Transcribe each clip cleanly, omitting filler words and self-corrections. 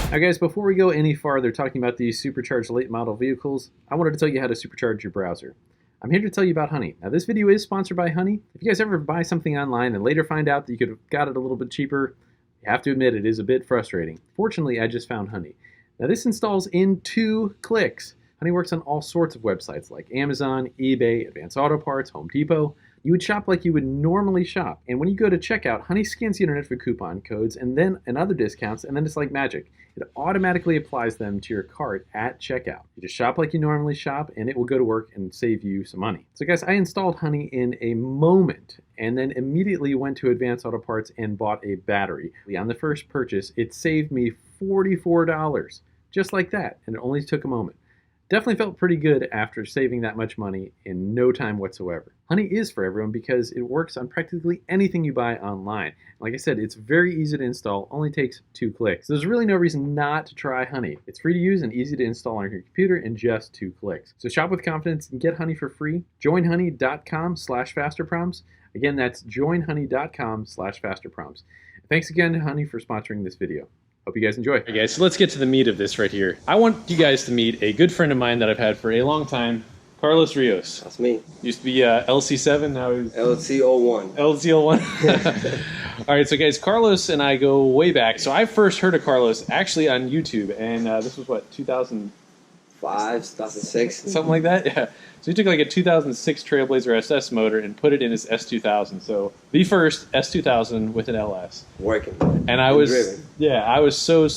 Now guys, before we go any farther talking about these supercharged late model vehicles, I wanted to tell you how to supercharge your browser. I'm here to tell you about Honey. Now this video is sponsored by Honey. If you guys ever buy something online and later find out that you could have got it a little bit cheaper, you have to admit it is a bit frustrating. Fortunately, I just found Honey. Now this installs in 2 clicks. Honey works on all sorts of websites like Amazon, eBay, Advance Auto Parts, Home Depot. You would shop like you would normally shop. And when you go to checkout, Honey scans the internet for coupon codes and other discounts, and then it's like magic. It automatically applies them to your cart at checkout. You just shop like you normally shop, and it will go to work and save you some money. So guys, I installed Honey in a moment, and then immediately went to Advance Auto Parts and bought a battery. On the first purchase, it saved me $44, just like that, and it only took a moment. Definitely felt pretty good after saving that much money in no time whatsoever. Honey is for everyone because it works on practically anything you buy online. Like I said, it's very easy to install, only takes 2 clicks. There's really no reason not to try Honey. It's free to use and easy to install on your computer in just 2 clicks. So shop with confidence and get Honey for free. Joinhoney.com/Fasterproms. Again, that's joinhoney.com/Fasterproms. Thanks again to Honey for sponsoring this video. Hope you guys enjoy. Okay, guys, so let's get to the meat of this right here. I want you guys to meet a good friend of mine that I've had for a long time, Carlos Rios. That's me. Used to be LC7, now he's LC01. LC01. All right, so guys, Carlos and I go way back. So I first heard of Carlos actually on YouTube, and this was what, 2005, 2006? Something like that, yeah. So he took like a 2006 Trailblazer SS motor and put it in his S2000. So the first S2000 with an LS. Working. And I was, driven. yeah, I was so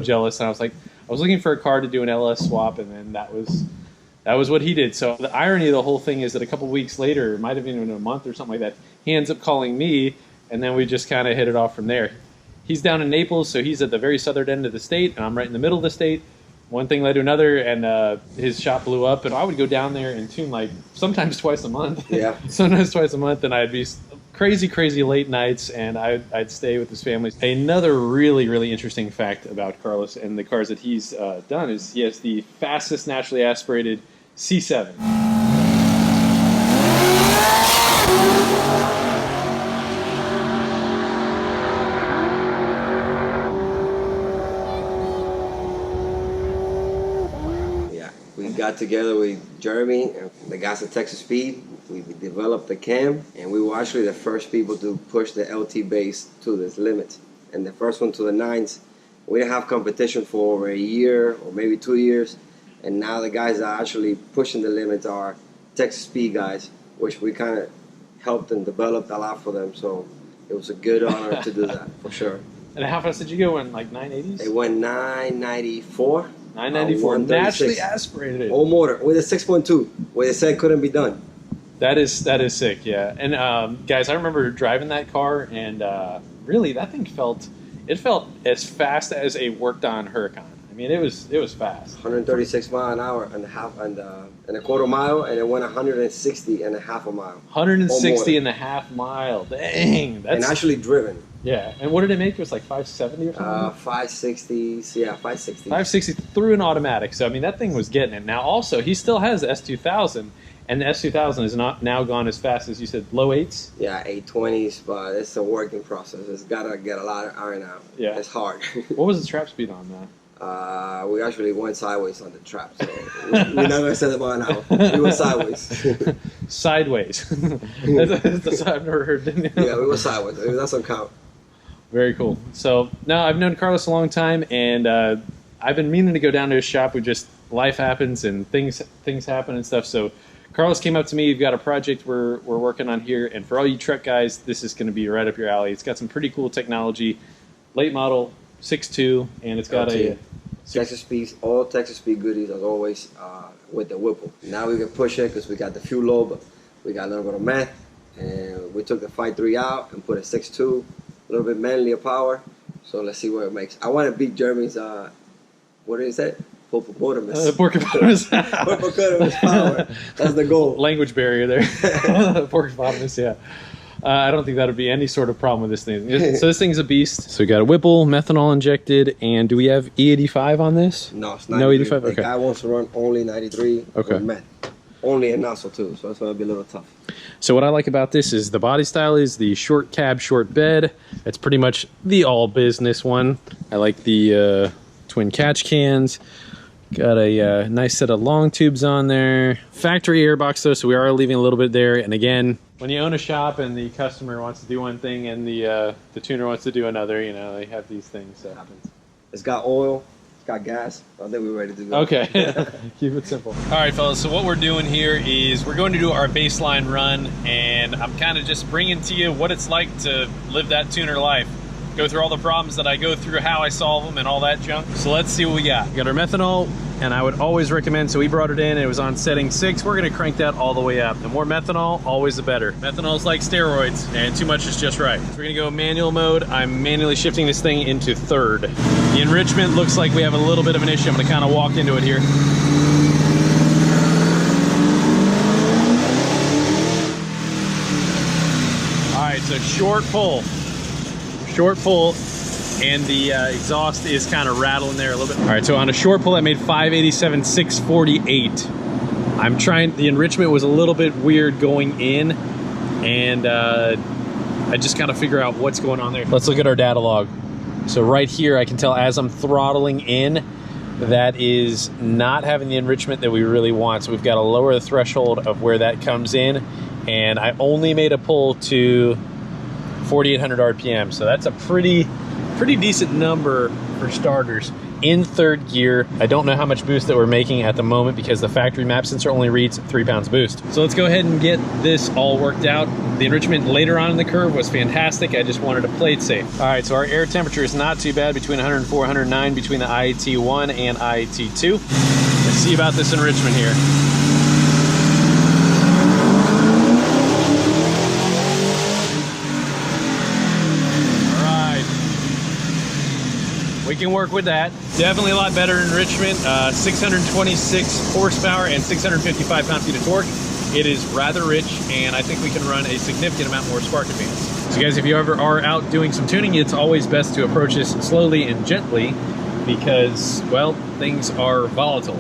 jealous. And I was like, I was looking for a car to do an LS swap, and then that was what he did. So the irony of the whole thing is that a couple weeks later, it might have been a month or something like that, he ends up calling me, and then we just kind of hit it off from there. He's down in Naples, so he's at the very southern end of the state, and I'm right in the middle of the state. One thing led to another, and his shop blew up, and I would go down there and tune like sometimes twice a month. Yeah. Sometimes twice a month, and I'd be crazy late nights, and I'd stay with his family. Another really interesting fact about Carlos and the cars that he's done is he has the fastest naturally aspirated C7. We got together with Jeremy and the guys at Texas Speed. We developed the cam, and we were actually the first people to push the LT base to this limit. And the first one to the 9s. We didn't have competition for over a year or maybe 2 years. And now the guys that are actually pushing the limits are Texas Speed guys, which we kind of helped and developed a lot for them. So it was a good honor to do that, for sure. And how fast did you go in, like 980s? It went 994. 994, naturally aspirated. Old motor with a 6.2, where they said couldn't be done. That is sick, yeah. And guys, I remember driving that car, and really that thing felt as fast as a worked on Huracan. I mean, it was fast. 136 mile an hour and a quarter mile, and it went 160 and a half a mile. 160 and a half mile. Dang, that's and actually driven. Yeah, and what did it make? It was like 570 or something? 560s, yeah, 560. 560 through an automatic. So, I mean, that thing was getting it. Now, also, he still has the S2000, and the S2000 is not now gone as fast as you said, low 8s? Yeah, 820s, but it's a working process. It's got to get a lot of iron out. Yeah. It's hard. What was the trap speed on that? We actually went sideways on the trap, so we're not going to set it by an hour. We went sideways. Sideways. That's I've never heard. Yeah, we went sideways. That's some count. Very cool. So now I've known Carlos a long time, and I've been meaning to go down to his shop. We just life happens and things happen and stuff. So Carlos came up to me. We've got a project we're working on here, and for all you truck guys, this is going to be right up your alley. It's got some pretty cool technology, late model 6.2, and it's got a Texas Speed, all Texas Speed goodies as always with the Whipple. Now we can push it because we got the fuel load, but we got a little bit of meth, and we took the 5.3 out and put a 6.2, a little bit manlier power. So let's see what it makes. I want to beat Jeremy's what is that? Hippopotamus. Porcupines. Hippopotamus power. That's the goal. Language barrier there. Porcupines, yeah. I don't think that would be any sort of problem with this thing. So this thing's a beast. So we got a Whipple, methanol injected, and do we have E85 on this? No, it's 93. No E85? The Okay. guy wants to run only 93 Okay. with meth. Only a nozzle too, so that's going to be a little tough. So what I like about this is the body style is the short cab, short bed. That's pretty much the all business one. I like the twin catch cans. Got a nice set of long tubes on there. Factory airbox though, so we are leaving a little bit there. And again, when you own a shop and the customer wants to do one thing and the tuner wants to do another, you know, they have these things. So. It's got oil. It's got gas. I think we're ready to go. Okay. Keep it simple. All right, fellas. So what we're doing here is we're going to do our baseline run, and I'm kind of just bringing to you what it's like to live that tuner life. Go through all the problems that I go through, how I solve them, and all that junk. So let's see what we got. We got our methanol, and I would always recommend, so we brought it in, it was on setting 6. We're gonna crank that all the way up. The more methanol, always the better. Methanol is like steroids, and too much is just right. So we're gonna go manual mode. I'm manually shifting this thing into 3rd. The enrichment looks like we have a little bit of an issue. I'm gonna kind of walk into it here. All right, so short pull, and the exhaust is kind of rattling there a little bit. All right, so on a short pull, I made 587, 648. I'm trying, the enrichment was a little bit weird going in, and I just gotta figure out what's going on there. Let's look at our data log. So right here, I can tell as I'm throttling in, that is not having the enrichment that we really want. So we've got to lower the threshold of where that comes in, and I only made a pull to 4,800 RPM. So that's a pretty decent number for starters. In 3rd gear, I don't know how much boost that we're making at the moment because the factory map sensor only reads 3 pounds boost. So let's go ahead and get this all worked out. The enrichment later on in the curve was fantastic. I just wanted to play it safe. All right, so our air temperature is not too bad, between 104, 109 between the IET1 and IET2. Let's see about this enrichment here. We can work with that. Definitely a lot better enrichment. 626 horsepower and 655 pound-feet of torque. It is rather rich, and I think we can run a significant amount more spark advance. So guys, if you ever are out doing some tuning, it's always best to approach this slowly and gently because, well, things are volatile.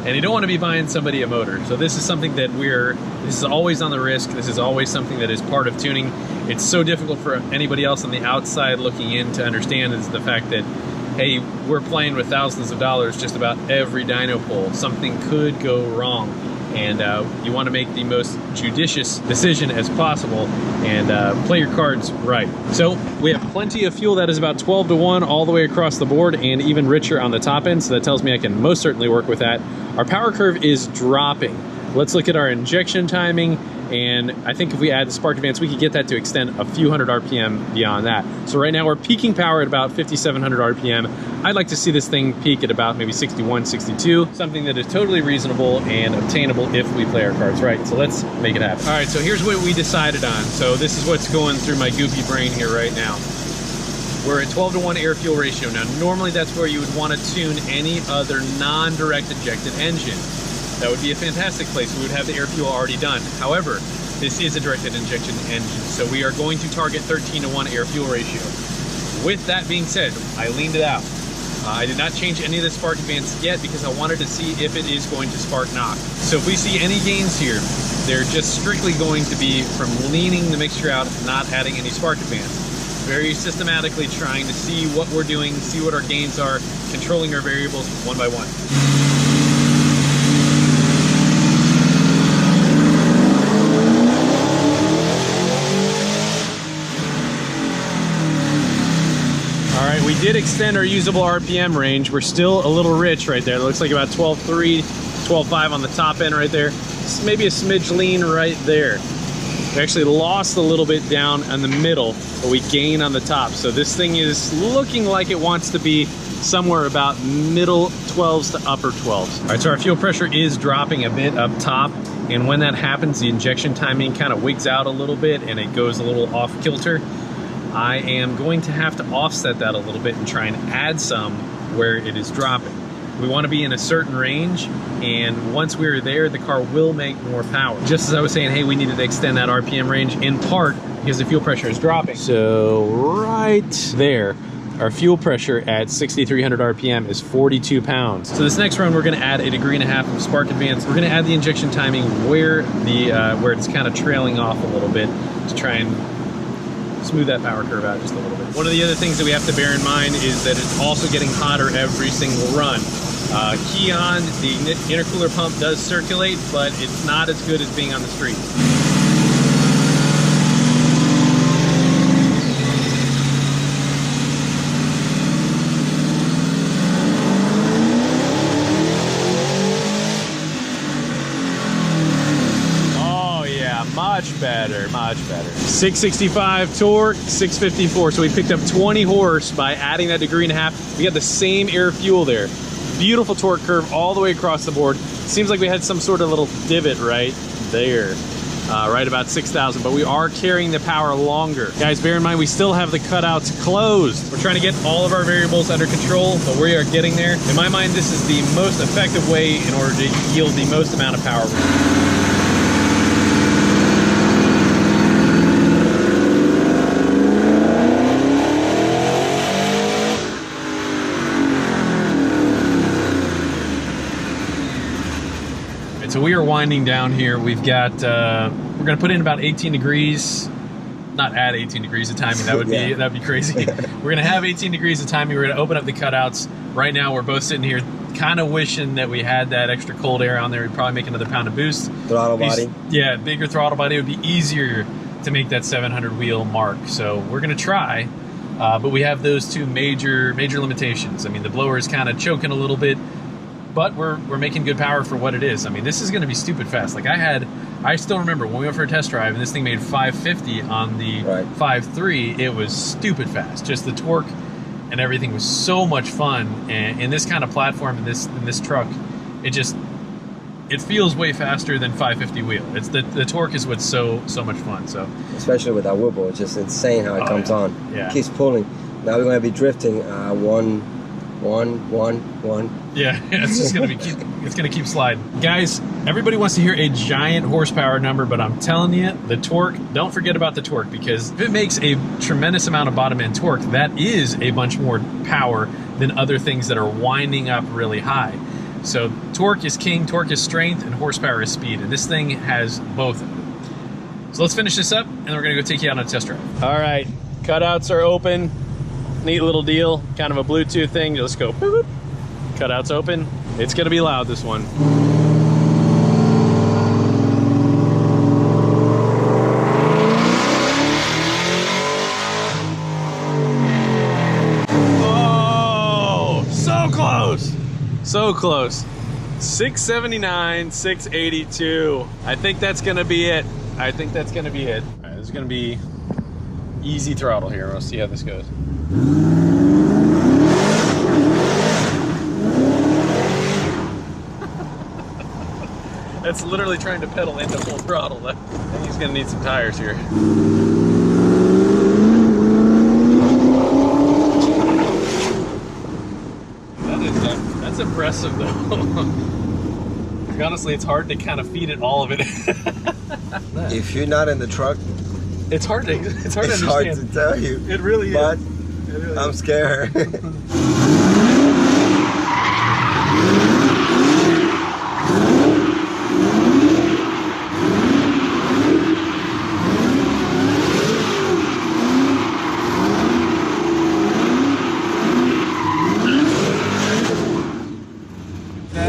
And you don't want to be buying somebody a motor. So this is something that this is always on the risk. This is always something that is part of tuning. It's so difficult for anybody else on the outside looking in to understand is the fact that, hey, we're playing with thousands of dollars just about every dyno pull. Something could go wrong, and you want to make the most judicious decision as possible and play your cards right. So we have plenty of fuel. That is about 12 to 1 all the way across the board, and even richer on the top end, so that tells me I can most certainly work with that. Our power curve is dropping. Let's look at our injection timing, and I think if we add the spark advance, we could get that to extend a few hundred RPM beyond that. So right now we're peaking power at about 5,700 RPM. I'd like to see this thing peak at about maybe 61, 62, something that is totally reasonable and obtainable if we play our cards right. So let's make it happen. All right, so here's what we decided on. So this is what's going through my goofy brain here right now. We're at 12 to 1 air-fuel ratio. Now, normally that's where you would want to tune any other non-direct injected engine. That would be a fantastic place. We would have the air fuel already done. However, this is a directed injection engine, so we are going to target 13 to 1 air fuel ratio. With that being said, I leaned it out. I did not change any of the spark advance yet because I wanted to see if it is going to spark knock. So if we see any gains here, they're just strictly going to be from leaning the mixture out, not adding any spark advance. Very systematically trying to see what we're doing, see what our gains are, controlling our variables one by one. All right, we did extend our usable RPM range. We're still a little rich right there. It looks like about 12.3, 12.5 on the top end right there. Maybe a smidge lean right there. We actually lost a little bit down in the middle, but we gain on the top. So this thing is looking like it wants to be somewhere about middle 12s to upper 12s. All right, so our fuel pressure is dropping a bit up top. And when that happens, the injection timing kind of wigs out a little bit and it goes a little off kilter. I am going to have to offset that a little bit and try and add some where it is dropping. We want to be in a certain range, and once we're there, the car will make more power. Just as I was saying, hey, we needed to extend that RPM range in part because the fuel pressure is dropping. So right there, our fuel pressure at 6,300 RPM is 42 pounds. So this next run, we're gonna add 1.5 degrees of spark advance. We're gonna add the injection timing where it's kind of trailing off a little bit to try and smooth that power curve out just a little bit. One of the other things that we have to bear in mind is that it's also getting hotter every single run. Key on, the intercooler pump does circulate, but it's not as good as being on the street. Much better, much better. 665 torque, 654. So we picked up 20 horse by adding that 1.5 degrees. We got the same air fuel there. Beautiful torque curve all the way across the board. Seems like we had some sort of little divot right there, right about 6,000, but we are carrying the power longer. Guys, bear in mind, we still have the cutouts closed. We're trying to get all of our variables under control, but we are getting there. In my mind, this is the most effective way in order to yield the most amount of power. So we are winding down here. We've got, we're gonna put in about 18 degrees, not add 18 degrees of timing, that would be, Yeah. that'd be crazy. We're gonna have 18 degrees of timing. We're gonna open up the cutouts. Right now we're both sitting here kind of wishing that we had that extra cold air on there. We'd probably make another pound of boost. Throttle body. Yeah, bigger throttle body. It would be easier to make that 700 wheel mark. So we're gonna try, but we have those two major limitations. I mean, the blower is kind of choking a little bit, but we're making good power for what it is. I mean, this is gonna be stupid fast. Like I still remember when we went for a test drive and this thing made 550 on the 5.3, it was stupid fast. Just the torque and everything was so much fun. And in this kind of platform, in this truck, it feels way faster than 550 wheel. It's the torque is what's so much fun. So especially with that wheel, it's just insane how it comes on. Yeah. It keeps pulling. Now we're gonna be drifting 1, 1. Yeah, it's just gonna keep sliding. Guys, everybody wants to hear a giant horsepower number, but I'm telling you, the torque, don't forget about the torque, because if it makes a tremendous amount of bottom end torque, that is a bunch more power than other things that are winding up really high. So torque is king, torque is strength, and horsepower is speed, and this thing has both of them. So let's finish this up, and we're gonna go take you out on a test drive. All right, cutouts are open. Neat little deal, kind of a Bluetooth thing. Let's go. Boop, boop. Cutouts open. It's gonna be loud, this one. Oh, so close. So close. 679, 682. I think that's gonna be it. I think that's gonna be it. All right, this is gonna be easy throttle here. We'll see how this goes. That's literally trying to pedal into full throttle. I think he's gonna need some tires here. That's impressive though. Honestly, it's hard to kind of feed it all of it. If you're not in the truck, it's hard to understand. It's hard to tell you. It really is. But it really I'm is. scared.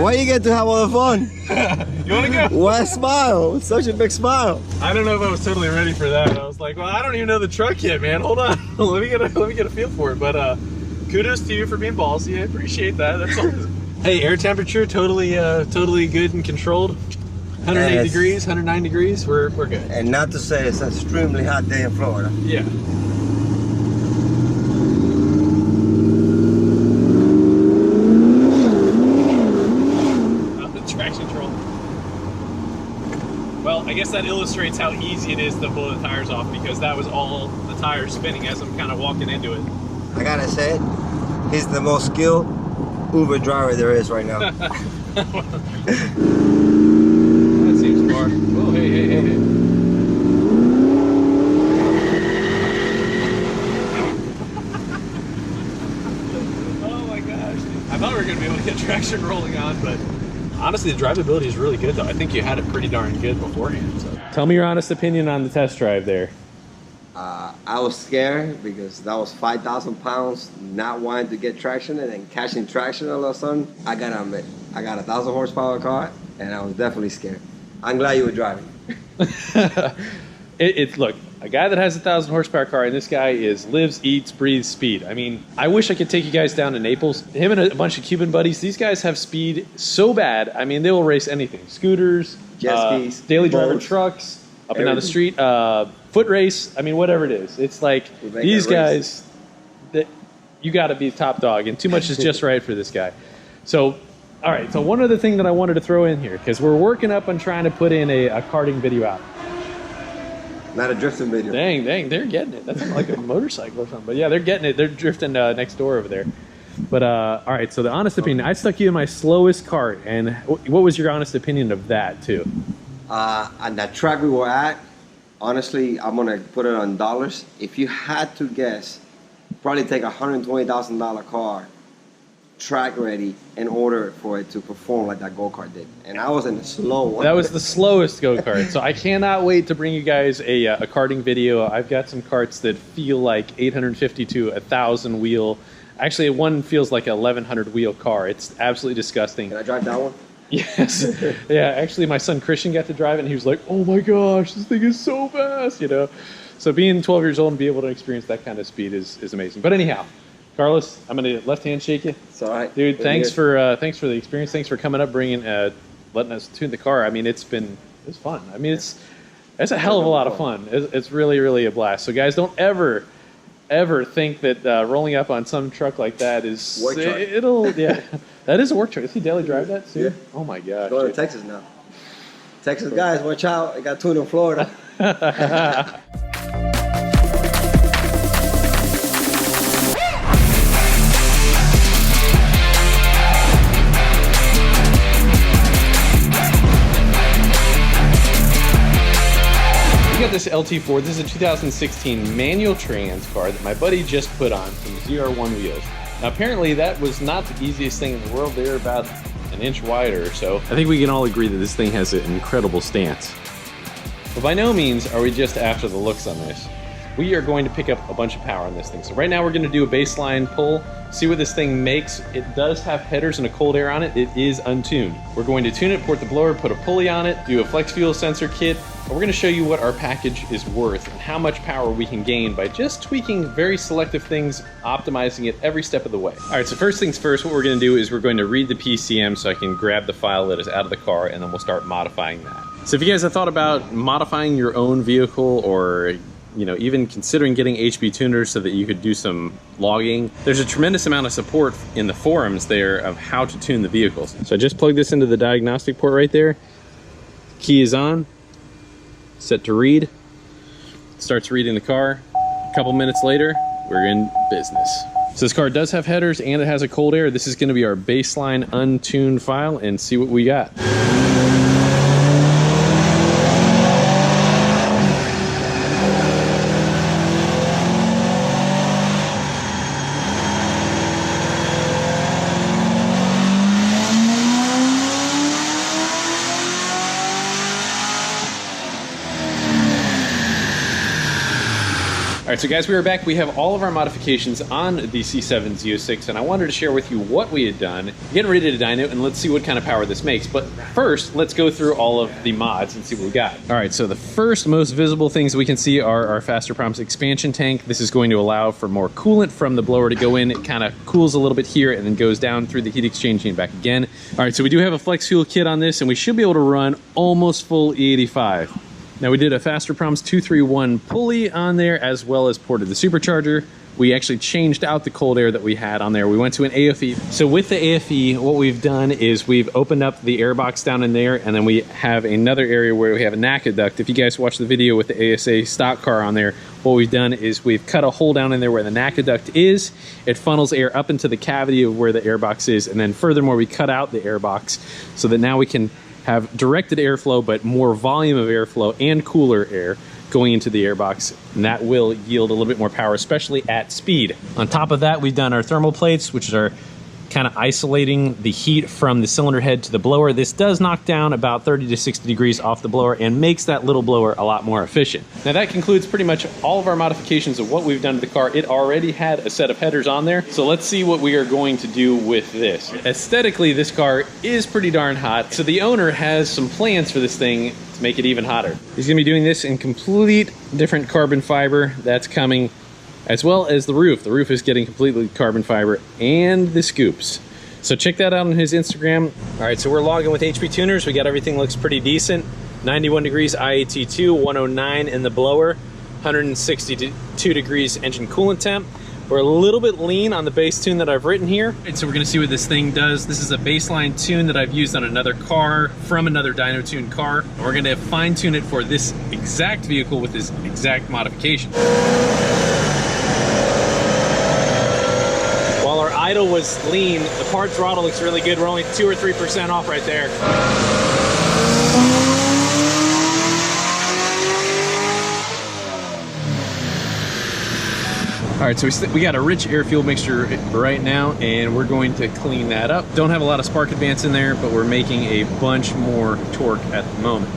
Why you get to have all the fun? You want to go? Why smile? It's such a big smile. I don't know if I was totally ready for that. I was like, well, I don't even know the truck yet, man. Hold on. let me get a feel for it. But kudos to you for being ballsy. I appreciate that. That's all. Hey, air temperature totally good and controlled. 108 Yes. degrees, 109 degrees. We're good. And not to say it's an extremely hot day in Florida. Yeah. Traction control. Well, I guess that illustrates how easy it is to blow the tires off, because that was all the tires spinning as I'm kind of walking into it. I gotta say, he's the most skilled Uber driver there is right now. That seems far. Oh, hey. Oh my gosh. I thought we were going to be able to get traction rolling on, but honestly, the drivability is really good, though. I think you had it pretty darn good beforehand. So. Tell me your honest opinion on the test drive there. I was scared because that was 5,000 pounds, not wanting to get traction, and then catching traction all of a sudden. I gotta admit, I got a 1,000 horsepower car, and I was definitely scared. I'm glad you were driving. Look, a guy that has a 1,000 horsepower car, and this guy lives, eats, breathes speed. I mean, I wish I could take you guys down to Naples. Him and a bunch of Cuban buddies, these guys have speed so bad. I mean, they will race anything. Scooters, jet skis, daily driver boats, trucks, up and down the street, foot race. I mean, whatever it is. It's like these guys, that you got to be top dog, and too much is just right for this guy. So, all right. So one other thing that I wanted to throw in here, because we're working up on trying to put in a karting video out. Not a drifting video. Dang, they're getting it. That's like a motorcycle or something. But yeah, they're getting it. They're drifting next door over there. But all right, so the honest opinion, I stuck you in my slowest kart, and what was your honest opinion of that too? On that track we were at, honestly, I'm gonna put it on dollars. If you had to guess, probably take a $120,000 car, track ready, in order for it to perform like that go-kart did. And I was in the slow one. That was the slowest go-kart. So I cannot wait to bring you guys a karting video. I've got some karts that feel like 850 to 1,000 wheel. Actually, one feels like a 1,100 wheel car. It's absolutely disgusting. Can I drive that one? Yes. Yeah, actually my son Christian got to drive it, and he was like, oh my gosh, this thing is so fast, you know. So being 12 years old and be able to experience that kind of speed is amazing. But anyhow, Carlos, I'm going to left hand shake you. It's all right. Dude, thanks for the experience. Thanks for coming up, letting us tune the car. I mean, it's fun. I mean, it's a hell of a lot of fun. It's really, really a blast. So guys, don't ever think that rolling up on some truck like that is work truck. Yeah, that is a work truck. Is he daily drive that soon? Yeah. Oh my gosh. Going to Texas now. Texas guys, watch out. They got tuned in Florida. This LT4, this is a 2016 manual trans car that my buddy just put on some ZR1 wheels. Now apparently that was not the easiest thing in the world. They're about an inch wider or so. I think we can all agree that this thing has an incredible stance. But by no means are we just after the looks on this. We are going to pick up a bunch of power on this thing. So right now we're going to do a baseline pull, see what this thing makes. It does have headers and a cold air on it. It is untuned. We're going to tune it, port the blower, put a pulley on it, do a flex fuel sensor kit, and we're going to show you what our package is worth and how much power we can gain by just tweaking very selective things, optimizing it every step of the way. All right, so first things first, what we're going to do is we're going to read the PCM so I can grab the file that is out of the car, and then we'll start modifying that. So if you guys have thought about modifying your own vehicle, or even considering getting HB tuners so that you could do some logging, there's a tremendous amount of support in the forums there of how to tune the vehicles. So I just plugged this into the diagnostic port right there. Key is on, set to read. Starts reading the car. A couple minutes later, we're in business. So this car does have headers and it has a cold air. This is going to be our baseline untuned file, and see what we got. All right, so guys, we are back. We have all of our modifications on the C7 Z06, and I wanted to share with you what we had done, getting ready to dyno, and let's see what kind of power this makes. But first, let's go through all of the mods and see what we got. All right, so the first most visible things we can see are our Fasterproms expansion tank. This is going to allow for more coolant from the blower to go in. It kind of cools a little bit here and then goes down through the heat exchanger and back again. All right, so we do have a flex fuel kit on this, and we should be able to run almost full E85. Now we did a Fasterproms 231 pulley on there, as well as ported the supercharger. we actually changed out the cold air that we had on there. We went to an AFE. So with the AFE, what we've done is we've opened up the air box down in there, and then we have another area where we have a NACA duct. If you guys watch the video with the ASA stock car on there, what we've done is we've cut a hole down in there where the NACA duct is. It funnels air up into the cavity of where the air box is, and then furthermore, we cut out the air box so that now we can have directed airflow, but more volume of airflow and cooler air going into the airbox, and that will yield a little bit more power, especially at speed. On top of that, we've done our thermal plates, which are kind of isolating the heat from the cylinder head to the blower. This does knock down about 30 to 60 degrees off the blower and makes that little blower a lot more efficient. Now that concludes pretty much all of our modifications of what we've done to the car. It already had a set of headers on there, so let's see what we are going to do with this. Aesthetically, this car is pretty darn hot, so the owner has some plans for this thing to make it even hotter. He's gonna be doing this in complete different carbon fiber that's coming, as well as the roof. The roof is getting completely carbon fiber, and the scoops. So check that out on his Instagram. All right, so we're logging with HP Tuners. We got everything looks pretty decent. 91 degrees IAT2, 109 in the blower, 162 degrees engine coolant temp. We're a little bit lean on the base tune that I've written here. And so we're gonna see what this thing does. This is a baseline tune that I've used on another car from another dyno tune car. And we're gonna fine tune it for this exact vehicle with this exact modification. While our idle was lean, the part throttle looks really good. We're only 2 or 3% off right there. All right, so we got a rich air fuel mixture right now, and we're going to clean that up. Don't have a lot of spark advance in there, but we're making a bunch more torque at the moment.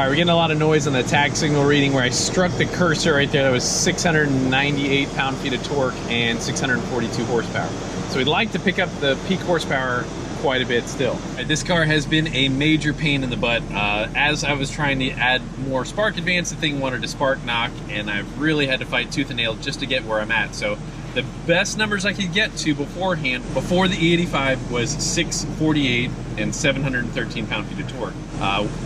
We're getting a lot of noise on the tag signal reading where I struck the cursor right there. That was 698 pound-feet of torque and 642 horsepower. So we'd like to pick up the peak horsepower quite a bit still. This car has been a major pain in the butt. As I was trying to add more spark advance, the thing wanted to spark knock, and I've really had to fight tooth and nail just to get where I'm at. So the best numbers I could get to beforehand, before the E85, was 648 and 713 pound-feet of torque.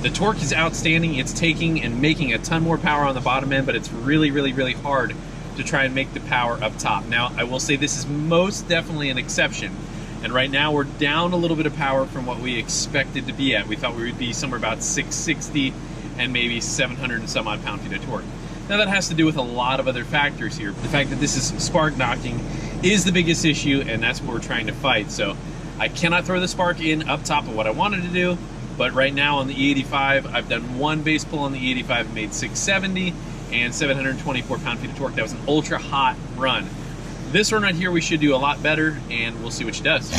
The torque is outstanding. It's taking and making a ton more power on the bottom end, but it's really, really, really hard to try and make the power up top. Now, I will say this is most definitely an exception. And right now we're down a little bit of power from what we expected to be at. We thought we would be somewhere about 660 and maybe 700 and some odd pound-feet of torque. Now that has to do with a lot of other factors here. The fact that this is spark knocking is the biggest issue, and that's what we're trying to fight. So I cannot throw the spark in up top of what I wanted to do, but right now on the E85, I've done one base pull on the E85 and made 670 and 724 pound-feet of torque. That was an ultra hot run. This one right here, we should do a lot better, and we'll see what she does.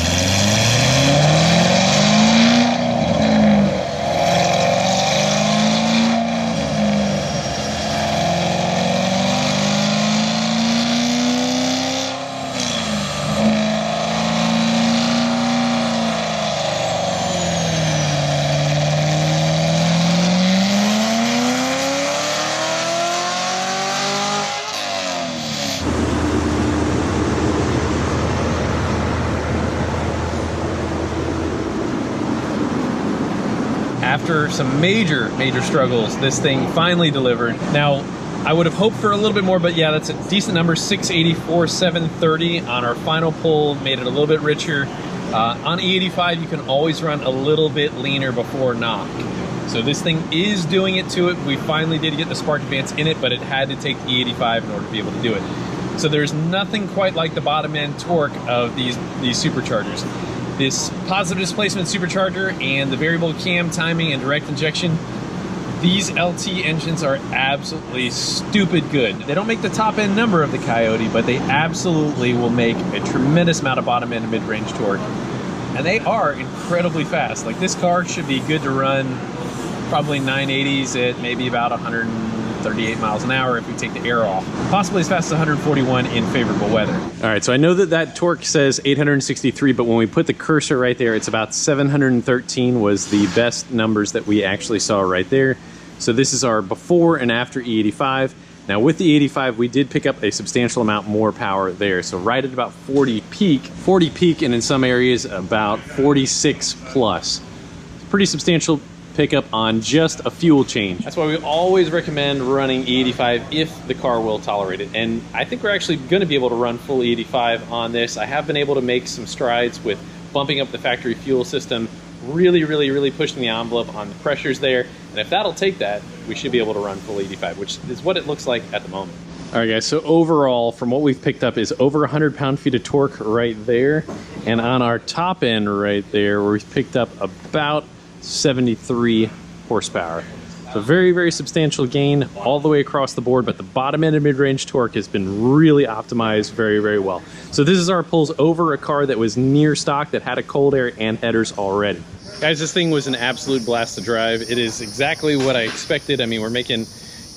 After some major struggles, this thing finally delivered. Now, I would have hoped for a little bit more, but yeah, that's a decent number, 684, 730 on our final pull, made it a little bit richer. On E85, you can always run a little bit leaner before knock. So this thing is doing it to it. We finally did get the spark advance in it, but it had to take the E85 in order to be able to do it. So there's nothing quite like the bottom end torque of these superchargers. This positive displacement supercharger and the variable cam timing and direct injection, these LT engines are absolutely stupid good. They don't make the top end number of the Coyote, but they absolutely will make a tremendous amount of bottom end and mid-range torque. And they are incredibly fast. Like, this car should be good to run probably 980s at maybe about 138 miles an hour if we take the air off. Possibly as fast as 141 in favorable weather. All right, so I know that torque says 863, but when we put the cursor right there, it's about 713 was the best numbers that we actually saw right there. So this is our before and after E85. Now with the 85, we did pick up a substantial amount more power there. So right at about 40 peak, and in some areas about 46 plus. Pretty substantial pickup on just a fuel change. That's why we always recommend running E85 if the car will tolerate it. And I think we're actually going to be able to run full E85 on this. I have been able to make some strides with bumping up the factory fuel system, really pushing the envelope on the pressures there. And if that'll take that, we should be able to run full 85, which is what it looks like at the moment. All right, guys, so overall, from what we've picked up is over 100 pound-feet of torque right there. And on our top end right there, we've picked up about 73 horsepower. So very substantial gain all the way across the board, but the bottom end of mid-range torque has been really optimized very well. So this is our pulls over a car that was near stock that had a cold air and headers already. Guys, this thing was an absolute blast to drive. It is exactly what I expected. I mean, we're making,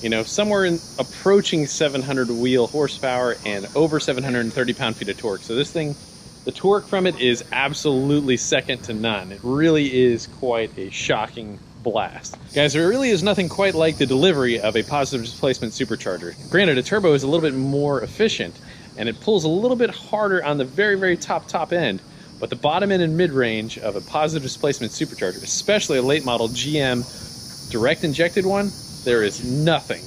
you know, somewhere in approaching 700 wheel horsepower and over 730 pound-feet of torque. So this thing, the torque from it is absolutely second to none. It really is quite a shocking blast. Guys, there really is nothing quite like the delivery of a positive displacement supercharger. Granted, a turbo is a little bit more efficient and it pulls a little bit harder on the very top end, but the bottom end and mid-range of a positive displacement supercharger, especially a late model GM direct injected one, there is nothing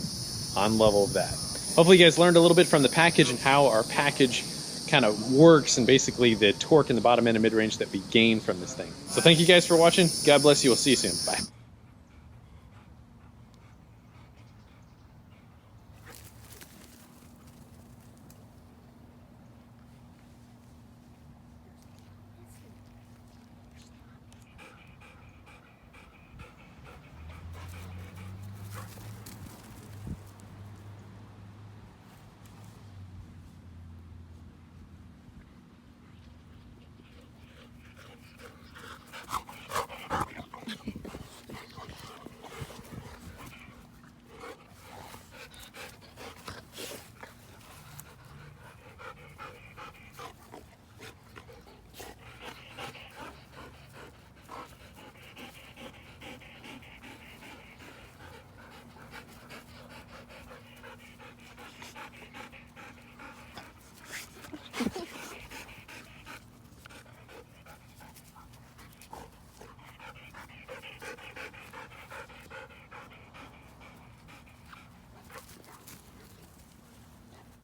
on level of that. Hopefully you guys learned a little bit from the package and how our package kind of works and basically the torque in the bottom end and mid-range that we gain from this thing. So thank you guys for watching. God bless you. We'll see you soon. Bye.